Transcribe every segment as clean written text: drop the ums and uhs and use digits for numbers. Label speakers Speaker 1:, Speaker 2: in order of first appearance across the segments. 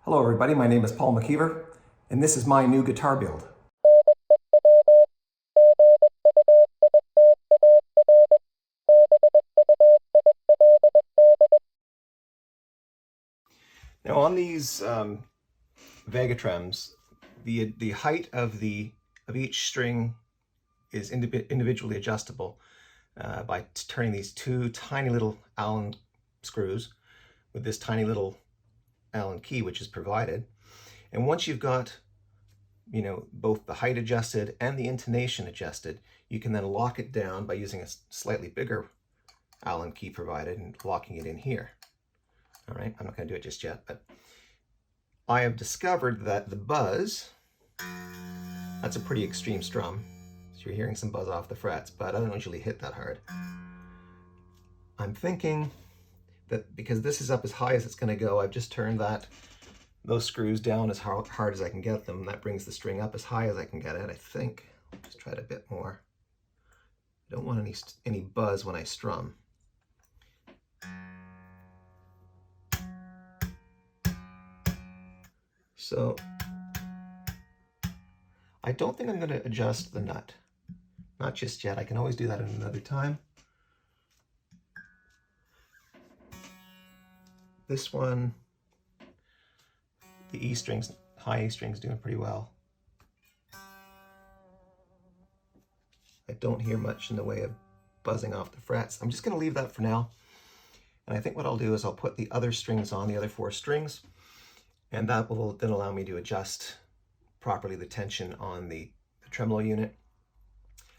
Speaker 1: Hello everybody, my name is Paul McKeever, and this is my new guitar build. Now on these Vegatrems, the height of each string is individually adjustable by turning these two tiny little Allen screws with this tiny little Allen key which is provided. And once you've got, you know, both the height adjusted and the intonation adjusted, you can then lock it down by using a slightly bigger Allen key provided and locking it in here. All right, I'm not going to do it just yet, but I have discovered that the buzz, that's a pretty extreme strum. So you're hearing some buzz off the frets, but I don't usually hit that hard. I'm thinking that because this is up as high as it's going to go, I've just turned those screws down as hard as I can get them. That brings the string up as high as I can get it, I think. Let's try it a bit more. I don't want any buzz when I strum. So I don't think I'm going to adjust the nut. Not just yet. I can always do that at another time. This one, the E strings, high E strings, doing pretty well. I don't hear much in the way of buzzing off the frets. I'm just going to leave that for now. And I think what I'll do is I'll put the other strings on, the other 4 strings, and that will then allow me to adjust properly the tension on the tremolo unit.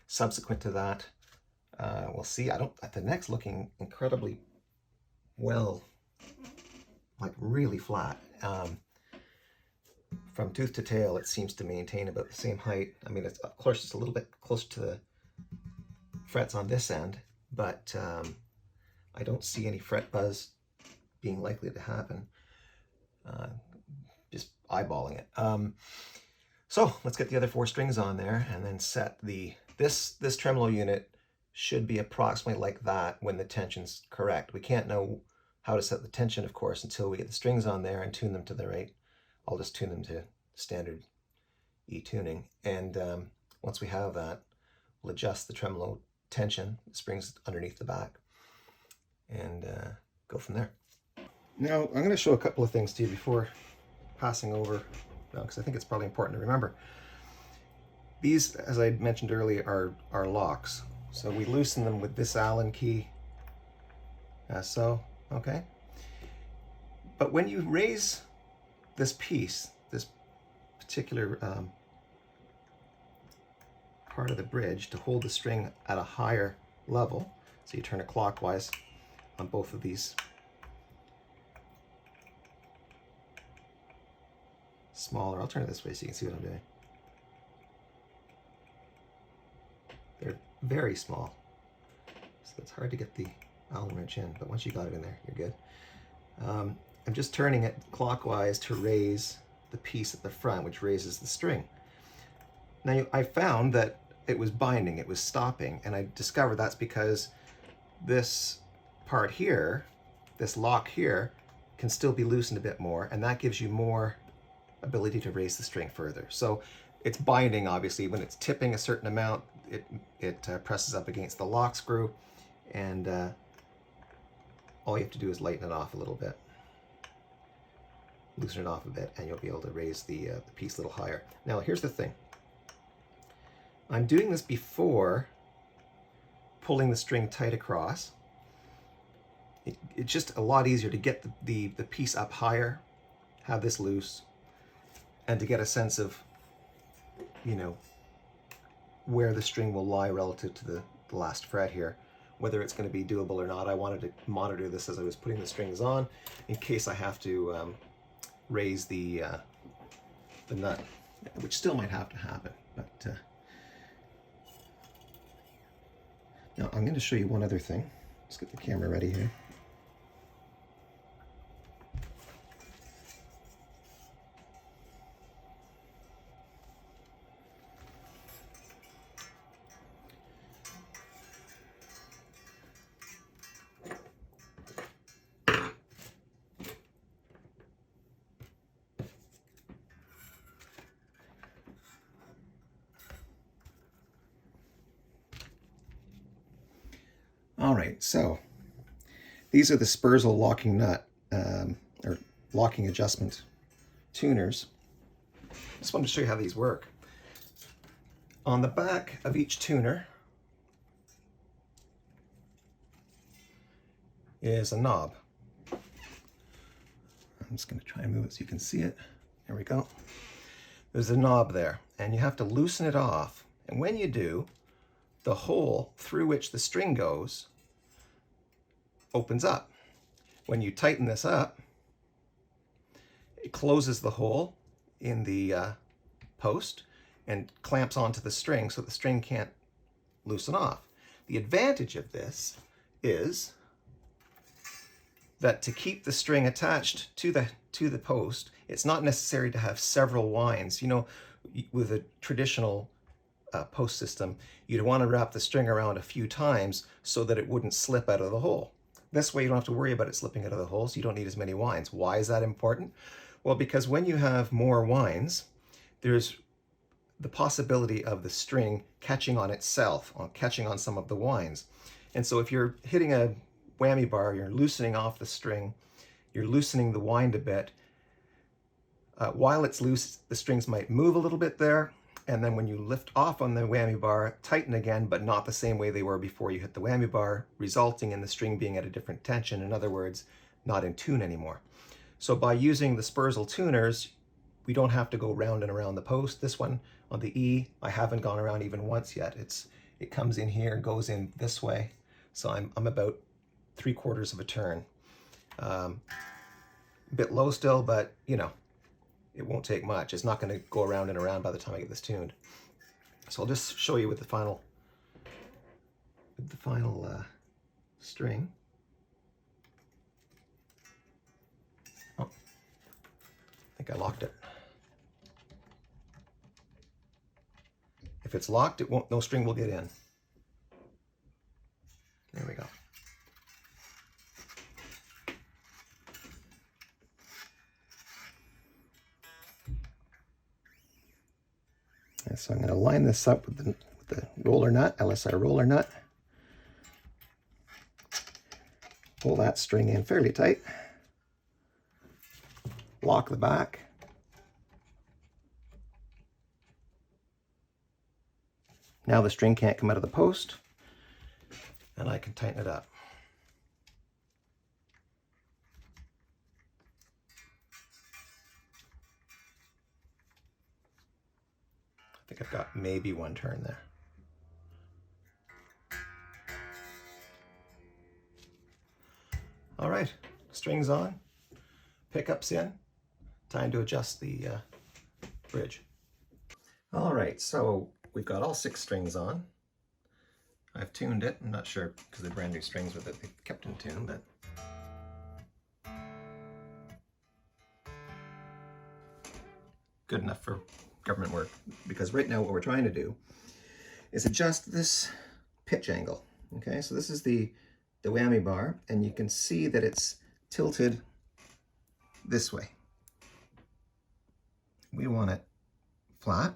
Speaker 1: Subsequent to that, we'll see. The neck's looking incredibly well, like really flat. From tooth to tail, it seems to maintain about the same height. I mean, it's, of course, it's a little bit closer to the frets on this end, but I don't see any fret buzz being likely to happen. Just eyeballing it. So let's get the other 4 strings on there and then set this tremolo unit should be approximately like that when the tension's correct. We can't know how to set the tension, of course, until we get the strings on there and tune them to the right. I'll just tune them to standard E tuning. And once we have that, we'll adjust the tremolo tension, the springs underneath the back, and go from there. Now, I'm going to show a couple of things to you before passing over, because I think it's probably important to remember. These, as I mentioned earlier, are locks. So we loosen them with this Allen key, as so, okay? But when you raise this piece, this particular part of the bridge to hold the string at a higher level, so you turn it clockwise on both of these smaller, I'll turn it this way so you can see what I'm doing. They're very small, so it's hard to get the Allen wrench in, but once you got it in there, you're good. I'm just turning it clockwise to raise the piece at the front, which raises the string. Now, I found that it was binding, it was stopping, and I discovered that's because this part here, this lock here, can still be loosened a bit more, and that gives you more ability to raise the string further. So it's binding, obviously. When it's tipping a certain amount, it presses up against the lock screw, and all you have to do is lighten it off a little bit, loosen it off a bit, and you'll be able to raise the piece a little higher. Now, here's the thing. I'm doing this before pulling the string tight across. It's just a lot easier to get the piece up higher, have this loose, and to get a sense of, you know, where the string will lie relative to the last fret here, whether it's going to be doable or not. I wanted to monitor this as I was putting the strings on in case I have to raise the nut, which still might have to happen. But now I'm going to show you one other thing. Let's get the camera ready here. All right, so these are the Sperzel locking nut, or locking adjustment tuners. Just wanted to show you how these work. On the back of each tuner is a knob. I'm just going to try and move it so you can see it. There we go. There's a knob there, and you have to loosen it off. And when you do, the hole through which the string goes opens up. When you tighten this up, it closes the hole in the post and clamps onto the string so the string can't loosen off. The advantage of this is that to keep the string attached to the post, it's not necessary to have several winds. You know, with a traditional post system, you'd want to wrap the string around a few times so that it wouldn't slip out of the hole. This way you don't have to worry about it slipping out of the hole, so you don't need as many winds. Why is that important? Well, because when you have more winds, there's the possibility of the string catching on itself, or catching on some of the winds. And so if you're hitting a whammy bar, you're loosening off the string, you're loosening the wind a bit. While it's loose, the strings might move a little bit there, and then when you lift off on the whammy bar, tighten again, but not the same way they were before you hit the whammy bar, resulting in the string being at a different tension. In other words, not in tune anymore. So by using the Sperzel tuners, we don't have to go round and around the post. This one on the E, I haven't gone around even once yet. It comes in here and goes in this way. So I'm about 3/4 of a turn. A bit low still, but you know, it won't take much. It's not going to go around and around by the time I get this tuned. So I'll just show you with the final string. Oh, I think I locked it. If it's locked, it won't. No string will get in. There we go. And so I'm going to line this up with the roller nut, LSR roller nut. Pull that string in fairly tight. Lock the back. Now the string can't come out of the post, and I can tighten it up. I think I've got maybe one turn there. All right, strings on, pickups in, time to adjust the bridge. All right, so we've got all 6 strings on. I've tuned it. I'm not sure because they're brand new strings with it, they kept in tune, but good enough for government work, because right now what we're trying to do is adjust this pitch angle. Okay, so this is the whammy bar, and you can see that it's tilted this way. We want it flat.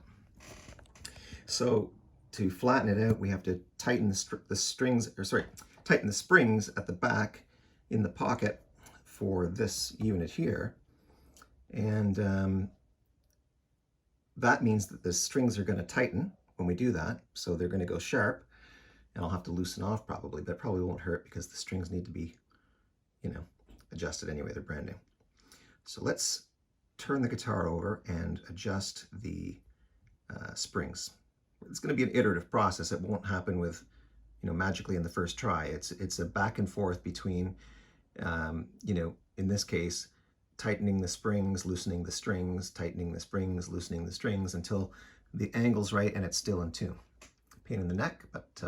Speaker 1: So to flatten it out, we have to tighten the strings, or sorry, tighten the springs at the back in the pocket for this unit here. And that means that the strings are going to tighten when we do that. So they're going to go sharp, and I'll have to loosen off probably, but it probably won't hurt because the strings need to be, you know, adjusted anyway. They're brand new. So let's turn the guitar over and adjust the springs. It's going to be an iterative process. It won't happen with, you know, magically in the first try. It's a back and forth between, you know, in this case, tightening the springs, loosening the strings, tightening the springs, loosening the strings until the angle's right and it's still in tune. Pain in the neck, but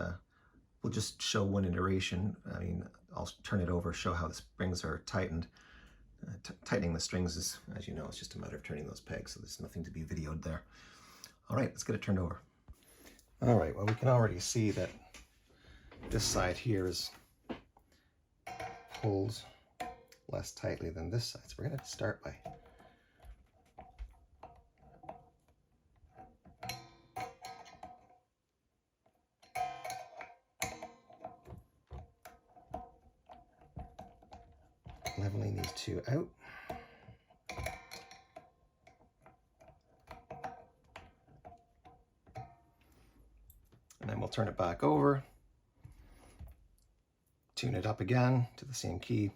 Speaker 1: we'll just show one iteration. I mean, I'll turn it over, show how the springs are tightened. Tightening the strings is, as you know, it's just a matter of turning those pegs, so there's nothing to be videoed there. All right, let's get it turned over. All right, well, we can already see that this side here pulls less tightly than this side. So we're going to start by two out. And then we'll turn it back over, tune it up again to the same key,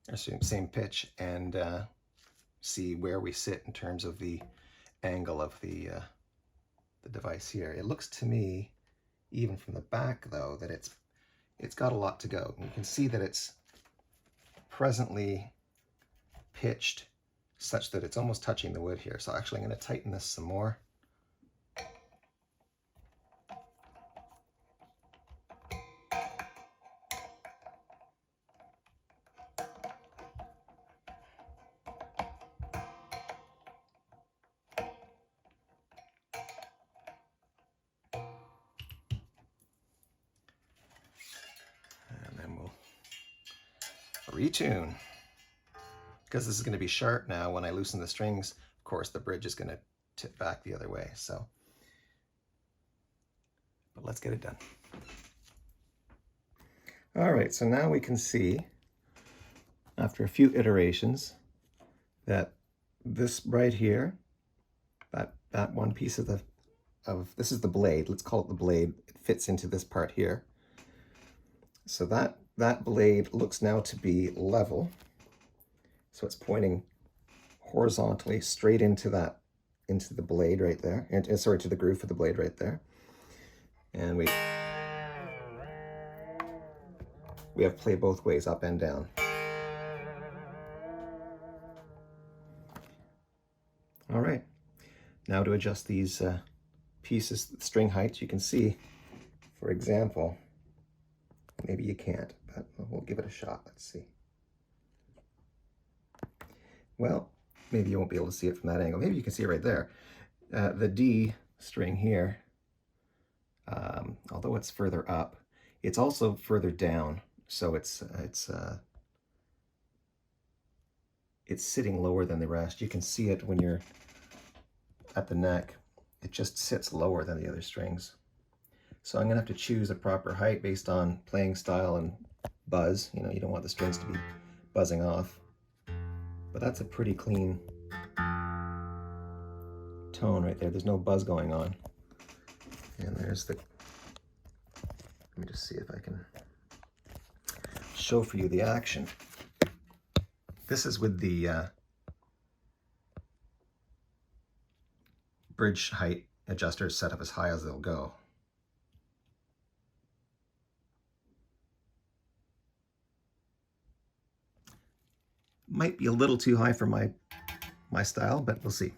Speaker 1: or same pitch, and see where we sit in terms of the angle of the device here. It looks to me, even from the back though, that it's got a lot to go. You can see that it's presently pitched such that it's almost touching the wood here. So actually I'm going to tighten this some more. And then we'll retune. Because this is going to be sharp now, when I loosen the strings, of course, the bridge is going to tip back the other way. So, but let's get it done. All right, so now we can see, after a few iterations, that this right here, that one piece of this is the blade, let's call it the blade, it fits into this part here. So that blade looks now to be level. So it's pointing horizontally straight into the blade right there, and sorry, to the groove of the blade right there. And we have play both ways, up and down. All right, now to adjust these pieces, string heights, you can see, for example, maybe you can't, but we'll give it a shot. Let's see. Well, maybe you won't be able to see it from that angle. Maybe you can see it right there. The D string here, although it's further up, it's also further down. So it's sitting lower than the rest. You can see it when you're at the neck. It just sits lower than the other strings. So I'm gonna have to choose a proper height based on playing style and buzz. You know, you don't want the strings to be buzzing off. But that's a pretty clean tone right there. There's no buzz going on. And there's the, let me just see if I can show for you the action. This is with the bridge height adjuster set up as high as they'll go. Might be a little too high for my style, but we'll see.